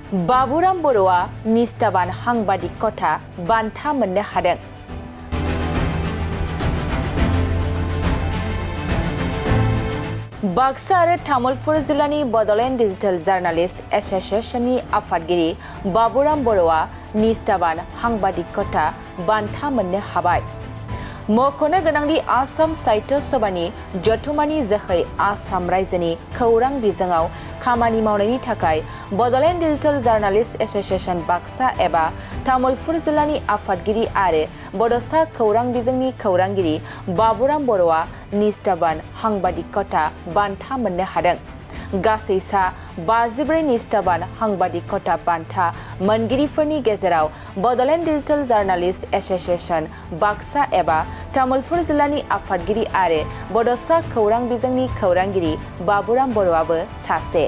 बाबुराम बर'आ निष्ठाबान सांबादिक कथा बान्था मोननो हादों। बाक्सा आरो तामुलपुर जिल्लानि बड'लेण्ड डिजिटेल जार्नालिस्ट एस'सिएशननि आफादगिरि बाबुराम बर'आ निष्ठाबान सांबादिक कथा बान्था मोननो हाबाय। मख'नो गोनांदि आसाम साहित्य सभानि जथुम्मानि जोहै आसाम रायजोनि खौरां बिजोङाव खामानि मावनायनि थाखाय Bodoland digital journalist association Baksa एबा तामुलपुर जिल्लानि आफादगिरि आरो बड'सा खौरां बिजोंनि खौरांगिरि बाबुराम बर'आ निष्ठाबान सांबादिक कथा बान्था मोननो हादों। गासै सा 54 निष्ठाबान सांबादिक कथा बान्था मोनगिरिफोरनि गेजेराव Bodoland digital journalist association Baksa एबा तामुलपुर जिल्लानि आफादगिरि आरो बड'सा खौरां बिजोंनि खौरांगिरि बाबुराम बर'आबो सासे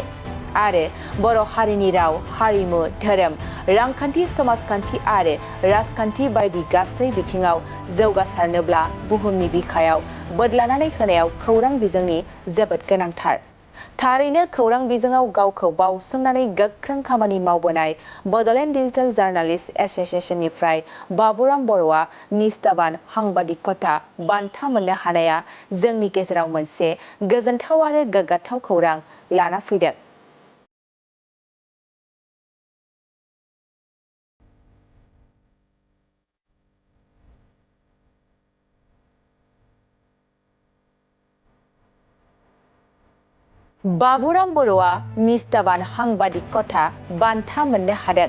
आरो बर' हारिनि राव हारिमु धोरोम रांखान्थि समाजखान्थि आरो राजखान्थि बायदि गासै बिथिङाव जौगासारनोब्ला बुहुमनि बिखायाव बोदलानानै होनायाव खौरां बिजोंनि जोबोद गोनांथार। थारैनो खौरां बिजोङाव गावखौ बावसोमनानै गोख्रों खामानि मावबोनाय बड'लेण्ड डिजिटेल जार्नालिस्ट एस'सिएशननिफ्राय बाबुराम बर'आ निष्ठाबान सांबादिक कथा बान्था मोननो हानाया जोंनि गेजेराव मोनसे गोजोनथाव आरो गोग्गाथाव खौरां लाना फैदों। बाबुराम बर'आ निष्ठाबान सांबादिक कथा बान्था मोननो हादों।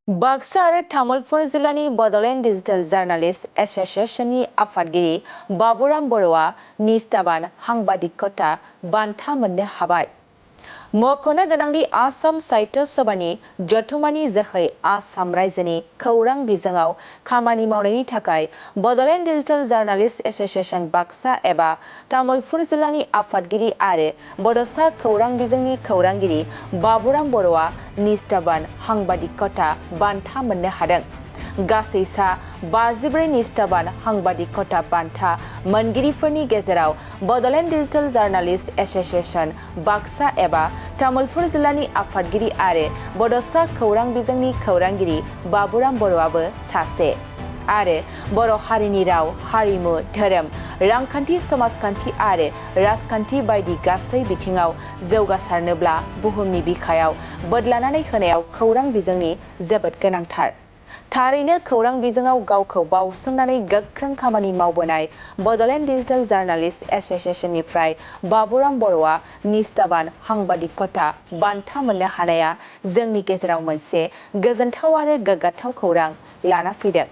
बाक्सा आरो तामुलपुर जिल्लानि बड'लेण्ड डिजिटेल जार्नालिस्ट एस'सिएशननि आफादगिरि बाबुराम बर'आ निष्ठाबान सांबादिक कथा बान्था मोननो हाबाय। मख'नो गोनांदि आसाम साहित्य सभानि जथुम्मानि जोहै आसाम रायजोनि खौरां बिजोङाव खामानि मावनायनि थाखाय Bodoland digital journalist association Baksa एबा तामुलपुर जिल्लानि आफादगिरि आरो बड'सा खौरां बिजोंनि खौरांगिरि बाबुराम बर'आ निष्ठाबान सांबादिक कथा बान्था मोननो हादों। गासै सा 54 निष्ठाबान सांबादिक कथा बान्था मोनगिरिफोरनि गेजेराव Bodoland digital journalist association Baksa एबा तामुलपुर जिल्लानि आफादगिरि आरो बड'सा खौरां बिजोंनि खौरांगिरि बाबुराम बर'आबो सासे आरो बर' हारिनि राव हारिमु धोरोम रांखान्थि समाजखान्थि आरो राजखान्थि बायदि गासै बिथिङाव जौगासारनोब्ला बुहुमनि बिखायाव बोदलानानै होनायाव खौरां बिजोंनि जोबोद गोनांथार। थारैनो खौरां बिजोङाव गावखौ बावसोमनानै गोख्रों खामानि मावबोनाय बड'लेण्ड डिजिटेल जार्नालिस्ट एस'सिएशननिफ्राय बाबुराम बर'आ निष्ठाबान सांबादिक कथा बान्था मोननो हानाया जोंनि गेजेराव मोनसे गोजोनथाव आरो गोग्गाथाव खौरां लाना फैदों।